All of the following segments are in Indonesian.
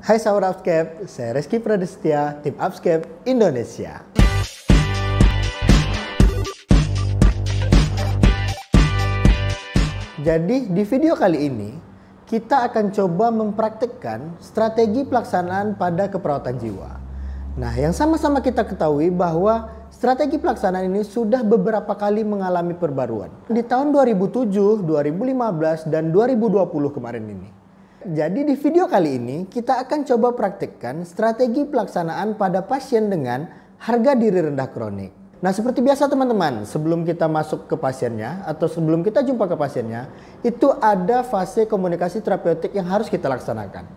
Hai sahabat Upscape, saya Reski Pradestia, tim Upscape Indonesia. Jadi di video kali ini, kita akan coba mempraktikkan strategi pelaksanaan pada keperawatan jiwa. Nah, yang sama-sama kita ketahui bahwa strategi pelaksanaan ini sudah beberapa kali mengalami perbaruan. Di tahun 2007, 2015, dan 2020 kemarin ini. Jadi di video kali ini kita akan coba praktikkan strategi pelaksanaan pada pasien dengan harga diri rendah kronik. Nah, seperti biasa teman-teman, sebelum kita masuk ke pasiennya atau sebelum kita jumpa ke pasiennya, itu ada fase komunikasi terapeutik yang harus kita laksanakan.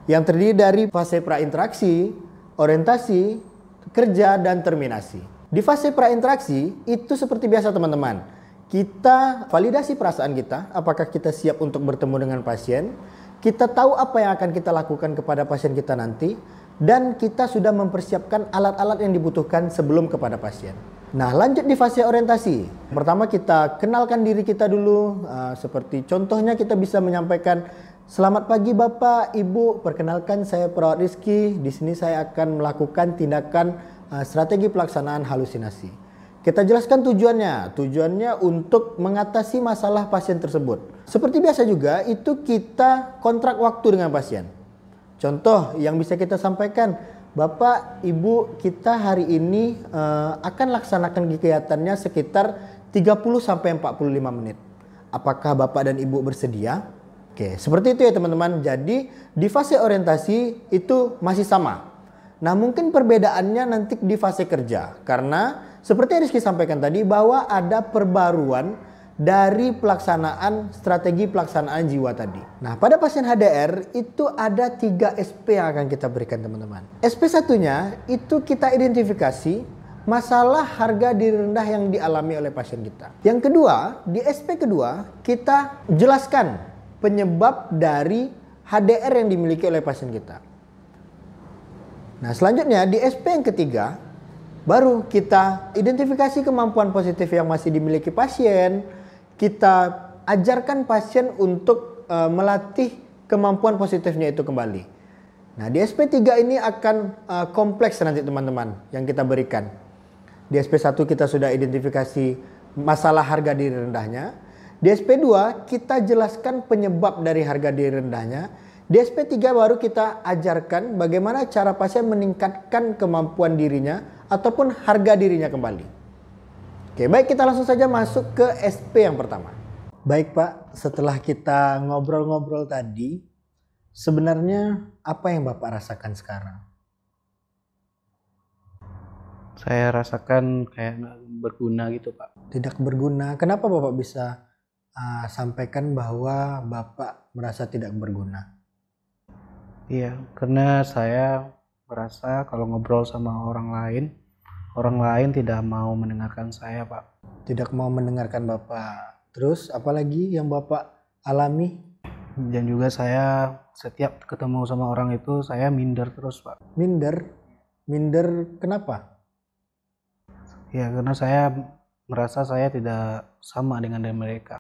Yang terdiri dari fase prainteraksi, orientasi, kerja, dan terminasi. Di fase prainteraksi itu seperti biasa teman-teman, kita validasi perasaan kita, apakah kita siap untuk bertemu dengan pasien. Kita tahu apa yang akan kita lakukan kepada pasien kita nanti, dan kita sudah mempersiapkan alat-alat yang dibutuhkan sebelum kepada pasien. Nah, lanjut di fase orientasi. Pertama kita kenalkan diri kita dulu, seperti contohnya kita bisa menyampaikan, "Selamat pagi Bapak, Ibu, perkenalkan saya Perawat Rizky. Di sini saya akan melakukan tindakan strategi pelaksanaan halusinasi." Kita jelaskan tujuannya. Tujuannya untuk mengatasi masalah pasien tersebut. Seperti biasa juga, itu kita kontrak waktu dengan pasien. Contoh yang bisa kita sampaikan, "Bapak, Ibu, kita hari ini akan laksanakan kegiatannya sekitar 30-45 menit. Apakah Bapak dan Ibu bersedia?" Oke, seperti itu ya teman-teman. Jadi di fase orientasi itu masih sama. Nah, mungkin perbedaannya nanti di fase kerja. Karena seperti yang Rizky sampaikan tadi bahwa ada perbaruan dari pelaksanaan strategi pelaksanaan jiwa tadi. Nah, pada pasien HDR itu ada 3 SP yang akan kita berikan teman-teman. SP satunya itu kita identifikasi masalah harga diri rendah yang dialami oleh pasien kita. Yang kedua, di SP kedua kita jelaskan penyebab dari HDR yang dimiliki oleh pasien kita. Nah, selanjutnya di SP yang ketiga baru kita identifikasi kemampuan positif yang masih dimiliki pasien. Kita ajarkan pasien untuk melatih kemampuan positifnya itu kembali. Nah, di SP3 ini akan kompleks nanti teman-teman yang kita berikan. Di SP1 kita sudah identifikasi masalah harga diri rendahnya. Di SP2 kita jelaskan penyebab dari harga diri rendahnya. Di SP3 baru kita ajarkan bagaimana cara pasien meningkatkan kemampuan dirinya ataupun harga dirinya kembali. Oke, baik, kita langsung saja masuk ke SP yang pertama. Baik Pak, setelah kita ngobrol-ngobrol tadi, sebenarnya apa yang Bapak rasakan sekarang? Saya rasakan kayak nggak berguna gitu Pak. Tidak berguna. Kenapa Bapak bisa sampaikan bahwa Bapak merasa tidak berguna? Iya, karena saya merasa kalau ngobrol sama orang lain tidak mau mendengarkan saya Pak. Tidak mau mendengarkan Bapak. Terus apalagi yang Bapak alami? Dan juga saya setiap ketemu sama orang itu saya minder terus Pak. Minder? Minder kenapa? Ya, karena saya merasa saya tidak sama dengan mereka.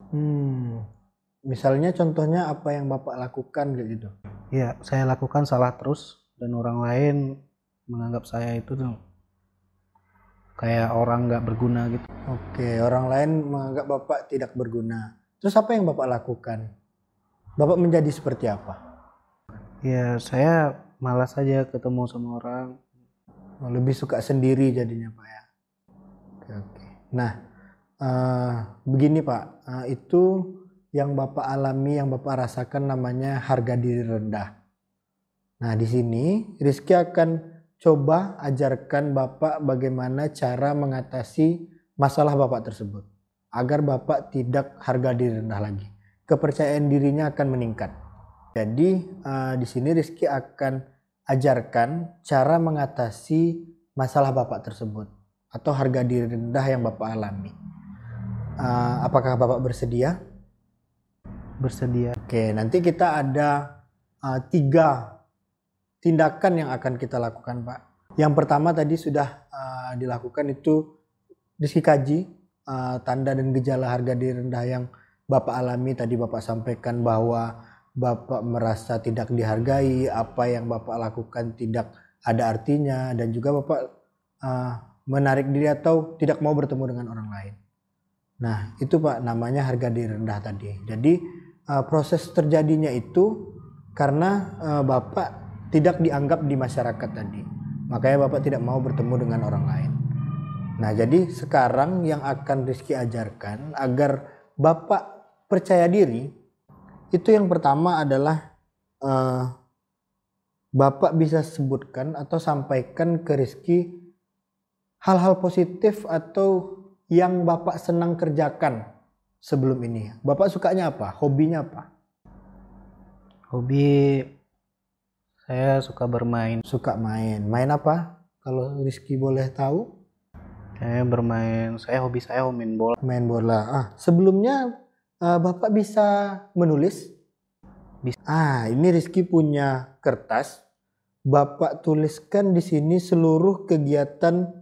Misalnya contohnya apa yang Bapak lakukan gitu? Ya, saya lakukan salah terus dan orang lain menganggap saya itu tuh kayak orang nggak berguna gitu. Oke, orang lain menganggap Bapak tidak berguna. Terus apa yang Bapak lakukan? Bapak menjadi seperti apa? Ya, saya malas aja ketemu sama orang. Lebih suka sendiri jadinya Pak ya? Oke. Nah, begini Pak, itu yang Bapak alami, yang Bapak rasakan namanya harga diri rendah. Nah, di sini Rizky akan coba ajarkan Bapak bagaimana cara mengatasi masalah Bapak tersebut agar Bapak tidak harga diri rendah lagi. Kepercayaan dirinya akan meningkat. Jadi di sini Rizky akan ajarkan cara mengatasi masalah Bapak tersebut atau harga diri rendah yang Bapak alami. Apakah Bapak bersedia? Bersedia. Oke, nanti kita ada 3 tindakan yang akan kita lakukan Pak. Yang pertama tadi sudah dilakukan itu Rizky kaji tanda dan gejala harga diri rendah yang Bapak alami. Tadi Bapak sampaikan bahwa Bapak merasa tidak dihargai, apa yang Bapak lakukan tidak ada artinya, dan juga Bapak menarik diri atau tidak mau bertemu dengan orang lain. Nah, itu Pak namanya harga diri rendah tadi. Jadi proses terjadinya itu karena Bapak tidak dianggap di masyarakat tadi. Makanya Bapak tidak mau bertemu dengan orang lain. Nah, jadi sekarang yang akan Rizky ajarkan agar Bapak percaya diri, itu yang pertama adalah Bapak bisa sebutkan atau sampaikan ke Rizky hal-hal positif atau yang Bapak senang kerjakan sebelum ini. Bapak sukanya apa? Hobinya apa? Hobi saya suka bermain. Suka main. Main apa? Kalau Rizky boleh tahu? Hobi saya main bola. Main bola. Sebelumnya Bapak bisa menulis? Bisa. Ini Rizky punya kertas. Bapak tuliskan di sini seluruh kegiatan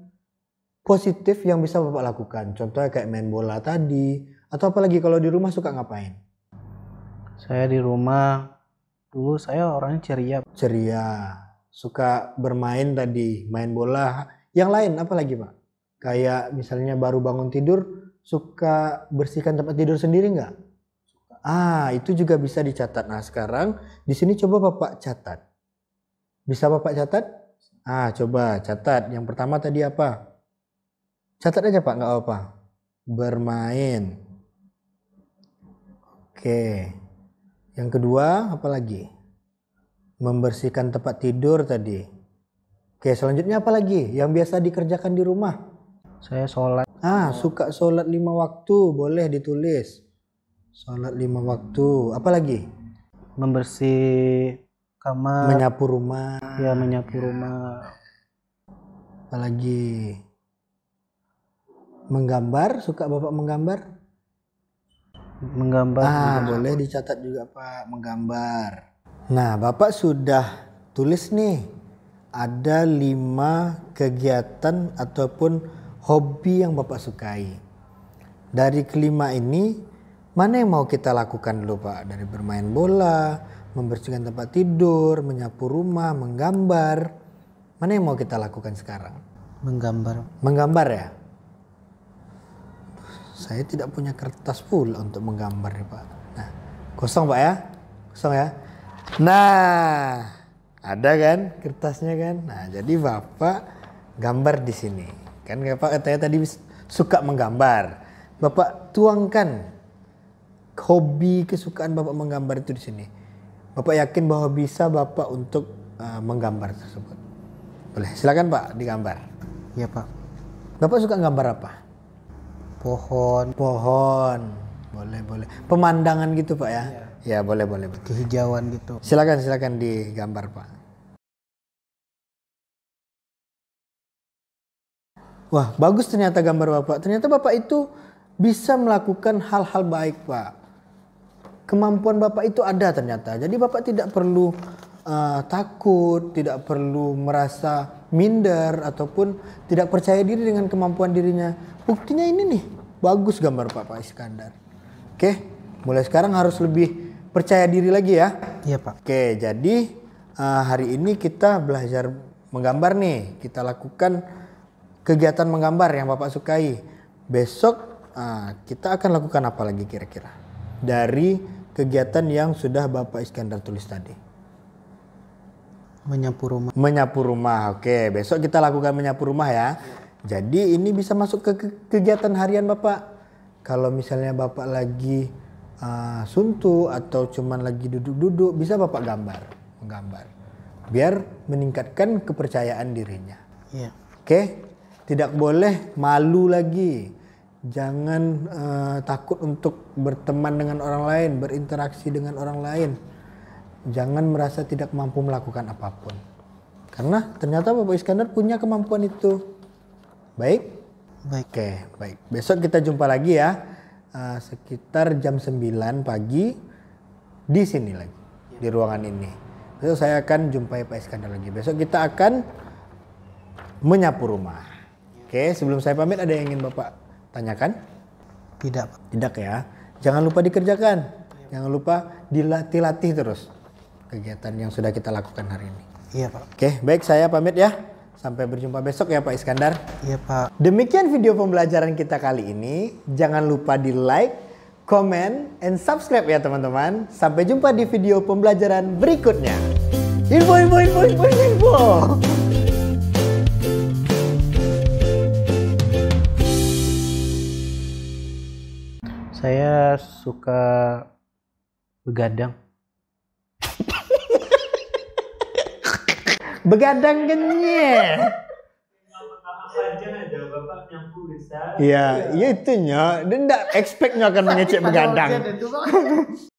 positif yang bisa Bapak lakukan. Contohnya kayak main bola tadi. Atau apalagi kalau di rumah suka ngapain? Saya di rumah dulu saya orangnya ceria. Suka bermain tadi, main bola. Yang lain apa lagi Pak? Kayak misalnya baru bangun tidur, suka bersihkan tempat tidur sendiri nggak? Itu juga bisa dicatat. Nah sekarang di sini coba Bapak catat. Bisa Bapak catat? Coba catat. Yang pertama tadi apa? Catat aja Pak, nggak apa-apa. Bermain. Oke. Yang kedua apa lagi? Membersihkan tempat tidur tadi. Oke, selanjutnya apa lagi? Yang biasa dikerjakan di rumah? Saya sholat. Suka sholat 5 waktu, boleh ditulis. Sholat 5 waktu. Apa lagi? Membersih kamar. Menyapu rumah. Ya, menyapu rumah. Apa lagi? Menggambar, suka Bapak menggambar? Menggambar. Boleh dicatat juga Pak, menggambar. Nah, Bapak sudah tulis nih. Ada 5 kegiatan ataupun hobi yang Bapak sukai. Dari kelima ini, mana yang mau kita lakukan dulu Pak? Dari bermain bola, membersihkan tempat tidur, menyapu rumah, menggambar. Mana yang mau kita lakukan sekarang? Menggambar. Menggambar ya? Saya tidak punya kertas pula untuk menggambar ya Pak. Nah, kosong Pak ya? Kosong ya? Nah, ada kan kertasnya kan? Nah, jadi Bapak gambar di sini. Kan Bapak katanya tadi suka menggambar. Bapak tuangkan hobi kesukaan Bapak menggambar itu di sini. Bapak yakin bahwa bisa Bapak untuk menggambar tersebut. Boleh, silakan Pak digambar. Iya Pak. Bapak suka gambar apa? Pohon. Boleh. Pemandangan gitu Pak ya? Ya boleh. Kehijauan gitu. Silakan digambar Pak. Wah, bagus ternyata gambar Bapak. Ternyata Bapak itu bisa melakukan hal-hal baik Pak. Kemampuan Bapak itu ada ternyata. Jadi Bapak tidak perlu takut, tidak perlu merasa minder ataupun tidak percaya diri dengan kemampuan dirinya. Buktinya ini nih, bagus gambar Pak Iskandar. Oke, mulai sekarang harus lebih percaya diri lagi ya. Iya Pak. Oke, jadi hari ini kita belajar menggambar nih. Kita lakukan kegiatan menggambar yang Bapak sukai. Besok kita akan lakukan apa lagi kira-kira? Dari kegiatan yang sudah Bapak Iskandar tulis tadi. Menyapu rumah. Oke, besok kita lakukan menyapu rumah ya. Jadi ini bisa masuk ke kegiatan harian Bapak. Kalau misalnya Bapak lagi suntuk atau cuman lagi duduk-duduk, bisa Bapak menggambar. Biar meningkatkan kepercayaan dirinya. Iya. Oke, tidak boleh malu lagi. Jangan takut untuk berteman dengan orang lain, berinteraksi dengan orang lain. Jangan merasa tidak mampu melakukan apapun. Karena ternyata Bapak Iskandar punya kemampuan itu. Baik? Oke, baik. Besok kita jumpa lagi ya. Sekitar jam 9 pagi di sini lagi, di ruangan ini. Besok saya akan jumpai Pak Iskandar lagi. Besok kita akan menyapu rumah. Oke, sebelum saya pamit ada yang ingin Bapak tanyakan? Tidak Pak. Tidak ya. Jangan lupa dikerjakan. Jangan lupa dilatih-latih terus kegiatan yang sudah kita lakukan hari ini. Iya Pak. Oke, baik, saya pamit ya. Sampai berjumpa besok ya Pak Iskandar. Iya Pak. Demikian video pembelajaran kita kali ini. Jangan lupa di like, comment, and subscribe ya teman-teman. Sampai jumpa di video pembelajaran berikutnya. Info. Saya suka begadang. Begadang kenyek. Iya, itu nya. Dia enggak expect-nya akan mengecek begadang.